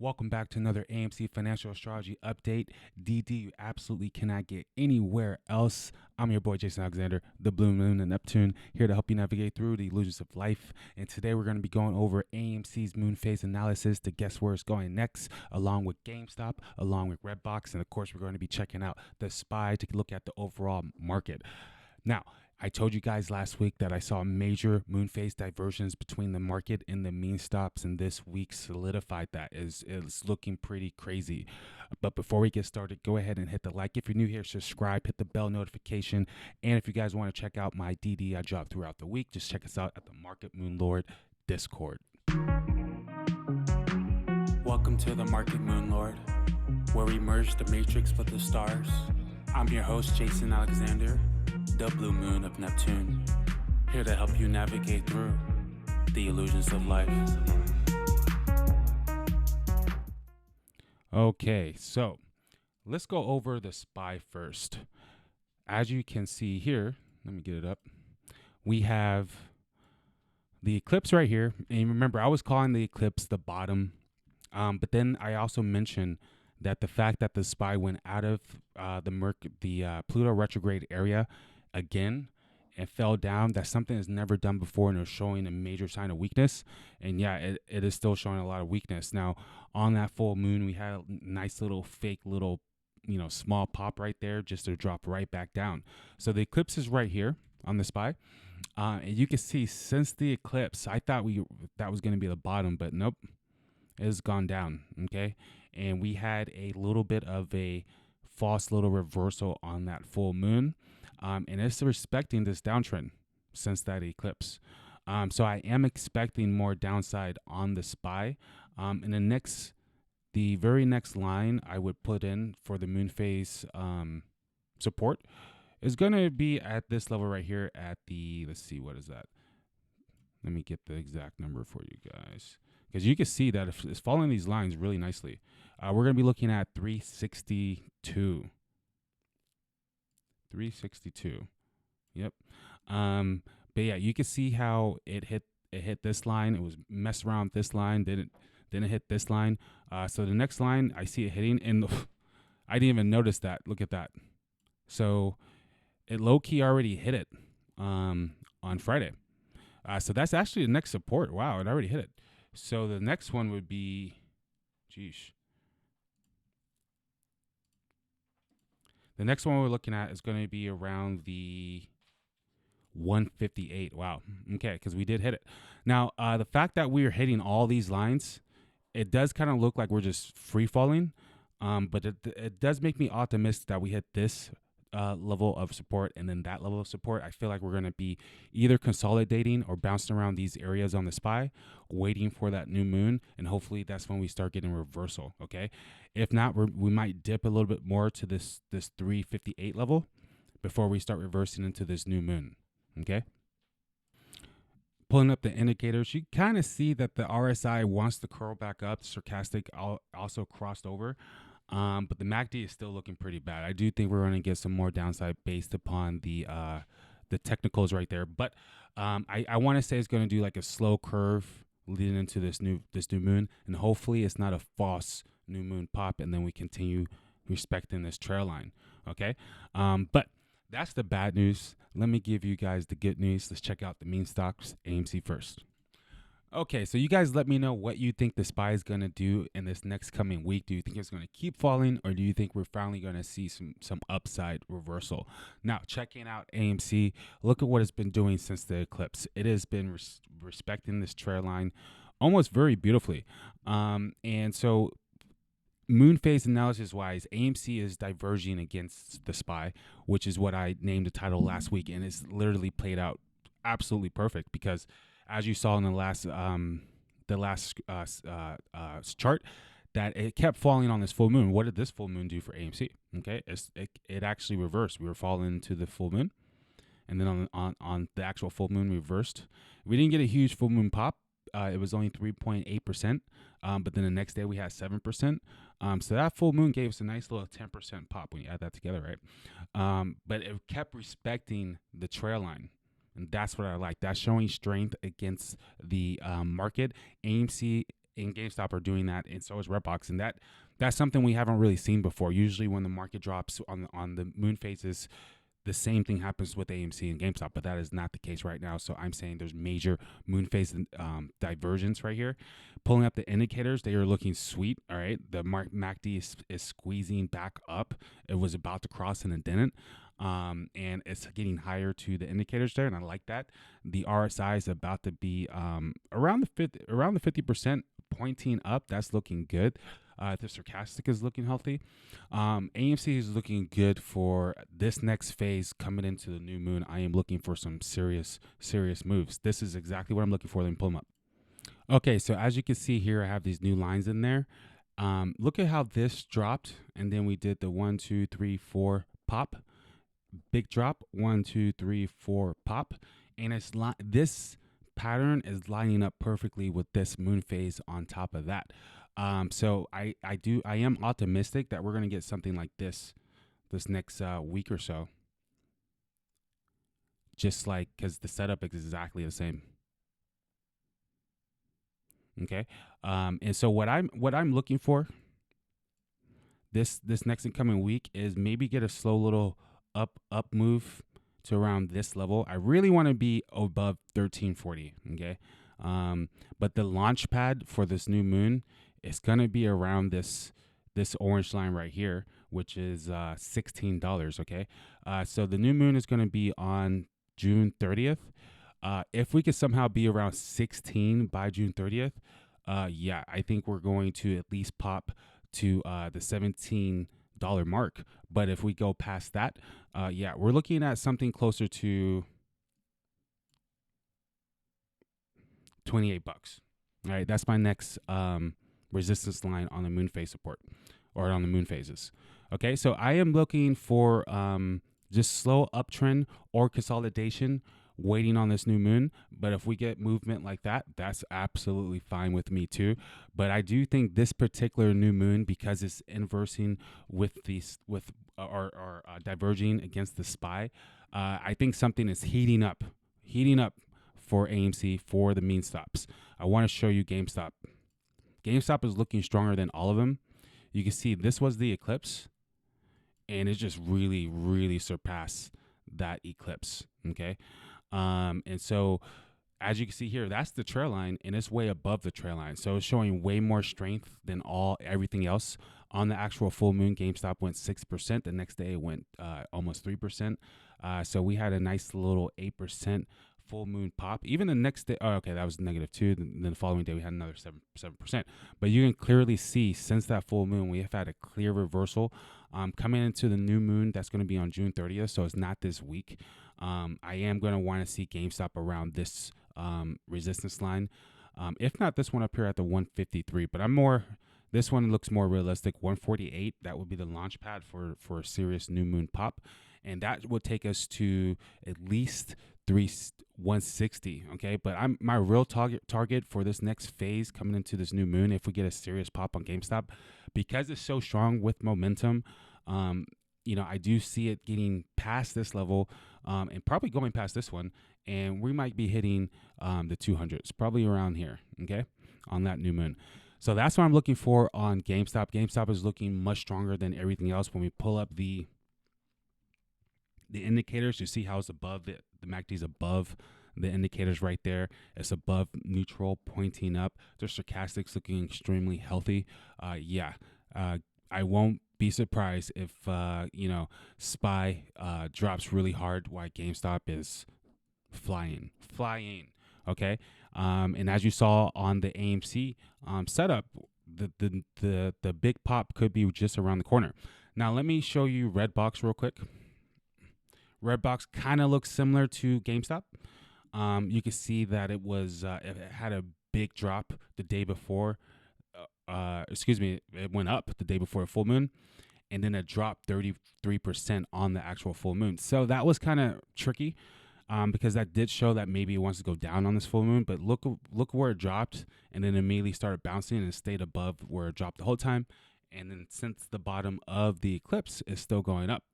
Welcome back to another AMC Financial Astrology Update. DD, you absolutely cannot get anywhere else. I'm your boy, Jason Alexander, the Blue Moon and Neptune, here to help you navigate through the illusions of life. And today we're going to be going over AMC's moon phase analysis to guess where it's going next, along with Gamestop, along with Redbox. And of course, we're going to be checking out the SPY to look at the overall market. Now, I told you guys last week that I saw major moon phase diversions between the market and the mean stops, and this week solidified that. It's looking pretty crazy. But before we get started, go ahead and hit the like. If you're new here, subscribe, hit the bell notification. And if you guys want to check out my DD I drop throughout the week, just check us out at the Market Moon Lord Discord. Welcome to the Market Moon Lord, where we merge the matrix with the stars. I'm your host, Jason Alexander, the Blue Moon of Neptune, here to help you navigate through the illusions of life. Okay, so let's go over the SPY first. As you can see here, let me get it up. We have the eclipse right here. And remember, I was calling the eclipse the bottom, but then I also mentioned that the fact that the SPY went out of the Pluto retrograde area again and fell down, that's something that's never done before, and it's showing a major sign of weakness. And yeah, it is still showing a lot of weakness. Now, on that full moon, we had a nice little fake little, small pop right there just to drop right back down. So the eclipse is right here on the SPY. And you can see since the eclipse, I thought that was going to be the bottom, but nope, it has gone down, okay? And we had a little bit of a false little reversal on that full moon. And it's respecting this downtrend since that eclipse. So I am expecting more downside on the SPY. And the very next line I would put in for the moon phase support is going to be at this level right here at the, let's see, what is that? Let me get the exact number for you guys, because you can see that it's following these lines really nicely. We're going to be looking at 362. 362. Yep. But yeah, you can see how it hit this line. It was messed around with this line, didn't hit this line. So the next line I see it hitting, and I didn't even notice that. Look at that. So it low key already hit it on Friday. So that's actually the next support. Wow, it already hit it. So the next one would be, geesh. The next one we're looking at is going to be around the 158. Wow. Okay, because we did hit it. Now, the fact that we are hitting all these lines, it does kind of look like we're just free falling, but it does make me optimistic that we hit this level of support and then that level of support. I feel like we're going to be either consolidating or bouncing around these areas on the SPY, waiting for that new moon, and hopefully that's when we start getting reversal. Okay, if not, we might dip a little bit more to this 358 level before we start reversing into this new moon. Okay, pulling up the indicators, you kind of see that the RSI wants to curl back up. Stochastic also crossed over. But the MACD is still looking pretty bad. I do think we're going to get some more downside based upon the technicals right there. But I want to say it's going to do like a slow curve leading into this new moon, and hopefully it's not a false new moon pop, and then we continue respecting this trail line. Okay, but that's the bad news. Let me give you guys the good news. Let's check out the meme stocks, AMC first. Okay, so you guys let me know what you think the SPY is going to do in this next coming week. Do you think it's going to keep falling, or do you think we're finally going to see some upside reversal? Now, checking out AMC, look at what it's been doing since the eclipse. It has been respecting this trail line almost very beautifully. And so moon phase analysis wise, AMC is diverging against the SPY, which is what I named the title last week, and it's literally played out absolutely perfect because, as you saw in the last chart, that it kept falling on this full moon. What did this full moon do for AMC? Okay, it actually reversed. We were falling into the full moon, and then on the actual full moon, we reversed. We didn't get a huge full moon pop. It was only 3.8%, but then the next day we had 7%. So that full moon gave us a nice little 10% pop when you add that together, right? But it kept respecting the trail line. And that's what I like. That's showing strength against the market. AMC and GameStop are doing that, and so is Redbox, and that's something we haven't really seen before. Usually, when the market drops on the moon phases, the same thing happens with AMC and GameStop, but that is not the case right now. So I'm saying there's major moon phase divergence right here. Pulling up the indicators, they are looking sweet. All right, the MACD is squeezing back up. It was about to cross and it didn't. And it's getting higher to the indicators there, and I like that. The RSI is about to be around the 50%, pointing up. That's looking good. The stochastic is looking healthy. AMC is looking good for this next phase coming into the new moon. I am looking for some serious moves. This is exactly what I'm looking for. Let me pull them up. Okay, so as you can see here, I have these new lines in there. Look at how this dropped, and then we did the 1, 2, 3, 4 pop. Big drop, 1, 2, 3, 4 pop, and it's this pattern is lining up perfectly with this moon phase on top of that. So I am optimistic that we're gonna get something like this next week or so. Just like, because the setup is exactly the same. Okay, and so what I'm looking for this next incoming week is maybe get a slow little up move to around this level. I really want to be above 1340. Okay, but the launch pad for this new moon is gonna be around this orange line right here, which is $16. Okay, so the new moon is gonna be on June 30th. If we could somehow be around 16 by June 30th, yeah, I think we're going to at least pop to the $17 mark. But if we go past that, yeah, we're looking at something closer to $28. All right, that's my next resistance line on the moon phase support, or on the moon phases. Okay, so I am looking for just slow uptrend or consolidation, waiting on this new moon. But if we get movement like that, that's absolutely fine with me too. But I do think this particular new moon, because it's inversing with or diverging against the SPY, I think something is heating up for AMC for the mean stops. I want to show you GameStop. GameStop is looking stronger than all of them. You can see this was the eclipse, and it just really surpassed that eclipse. Okay, and so as you can see here, that's the trail line, and it's way above the trail line, so it's showing way more strength than everything else. On the actual full moon, GameStop went 6%. The next day it went almost 3%. So we had a nice little 8% full moon pop. Even the next day, oh, okay, that was -2. Then the following day we had another 7%. But you can clearly see since that full moon, we have had a clear reversal. Coming into the new moon, that's going to be on June 30th, so it's not this week. I am going to want to see GameStop around this resistance line. If not, this one up here at the 153. But this one looks more realistic. 148. That would be the launch pad for a serious new moon pop, and that would take us to at least 160. Okay, but my real target for this next phase coming into this new moon, if we get a serious pop on GameStop, because it's so strong with momentum, I do see it getting past this level, and probably going past this one, and we might be hitting the 200s, probably around here. Okay, on that new moon. So that's what I'm looking for on GameStop. GameStop is looking much stronger than everything else. When we pull up the indicators, you see how it's above the MACD is above the indicators right there. It's above neutral, pointing up. The stochastics looking extremely healthy. I won't be surprised if SPY drops really hard while GameStop is flying. Okay, and as you saw on the AMC setup, the big pop could be just around the corner. Now let me show you Redbox real quick. Redbox kind of looks similar to GameStop. You can see that it had a big drop the day before. It went up the day before a full moon, and then it dropped 33% on the actual full moon. So that was kind of tricky, because that did show that maybe it wants to go down on this full moon. But look where it dropped, and then immediately started bouncing and stayed above where it dropped the whole time. And then since the bottom of the eclipse, is still going up.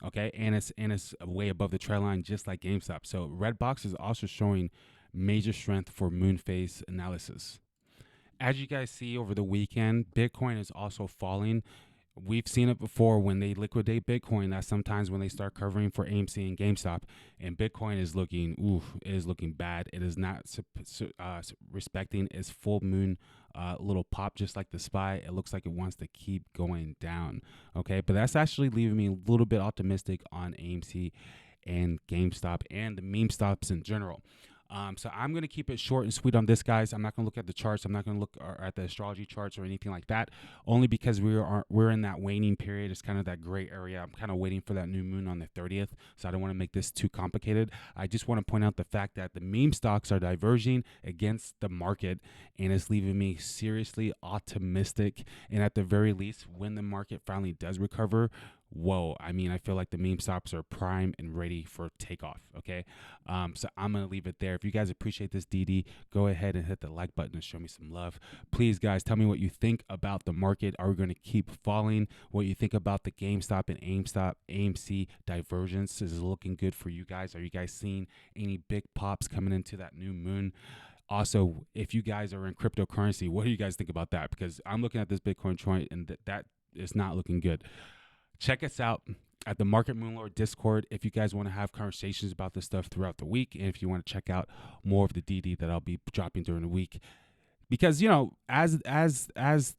Okay, and it's way above the trend line, just like GameStop. So Redbox is also showing major strength for moon phase analysis. As you guys see over the weekend, Bitcoin is also falling. We've seen it before when they liquidate Bitcoin. That's sometimes when they start covering for AMC and GameStop, and Bitcoin is looking bad. It is not respecting its full moon little pop, just like the SPY. It looks like it wants to keep going down. Okay, but that's actually leaving me a little bit optimistic on AMC and GameStop and the meme stocks in general. So I'm going to keep it short and sweet on this, guys. I'm not going to look at the charts. I'm not going to look at the astrology charts or anything like that, only because we're in that waning period. It's kind of that gray area. I'm kind of waiting for that new moon on the 30th, so I don't want to make this too complicated. I just want to point out the fact that the meme stocks are diverging against the market, and it's leaving me seriously optimistic. And at the very least, when the market finally does recover, whoa, I mean, I feel like the meme stocks are prime and ready for takeoff. Okay. So I'm going to leave it there. If you guys appreciate this, DD, go ahead and hit the like button and show me some love. Please, guys, tell me what you think about the market. Are we going to keep falling? What you think about the GameStop and AMC divergence? Is it looking good for you guys? Are you guys seeing any big pops coming into that new moon? Also, if you guys are in cryptocurrency, what do you guys think about that? Because I'm looking at this Bitcoin chart and that is not looking good. Check us out at the Market Moonlord Discord if you guys want to have conversations about this stuff throughout the week, and if you want to check out more of the DD that I'll be dropping during the week. Because, you know, as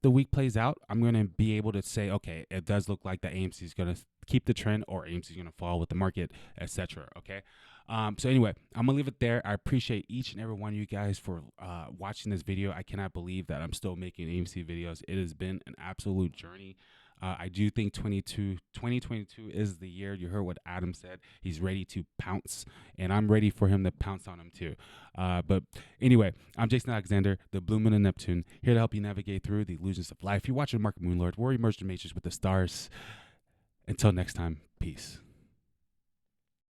the week plays out, I'm going to be able to say, okay, it does look like the AMC is going to keep the trend or AMC is going to fall with the market, etc. Okay. So anyway, I'm going to leave it there. I appreciate each and every one of you guys for watching this video. I cannot believe that I'm still making AMC videos. It has been an absolute journey. I do think 2022 is the year. You heard what Adam said. He's ready to pounce, and I'm ready for him to pounce on him too. But anyway, I'm Jason Alexander, the Blue Moon of Neptune, here to help you navigate through the illusions of life. You're watching Market Moonlord. We're emerged matrix with the stars. Until next time, peace.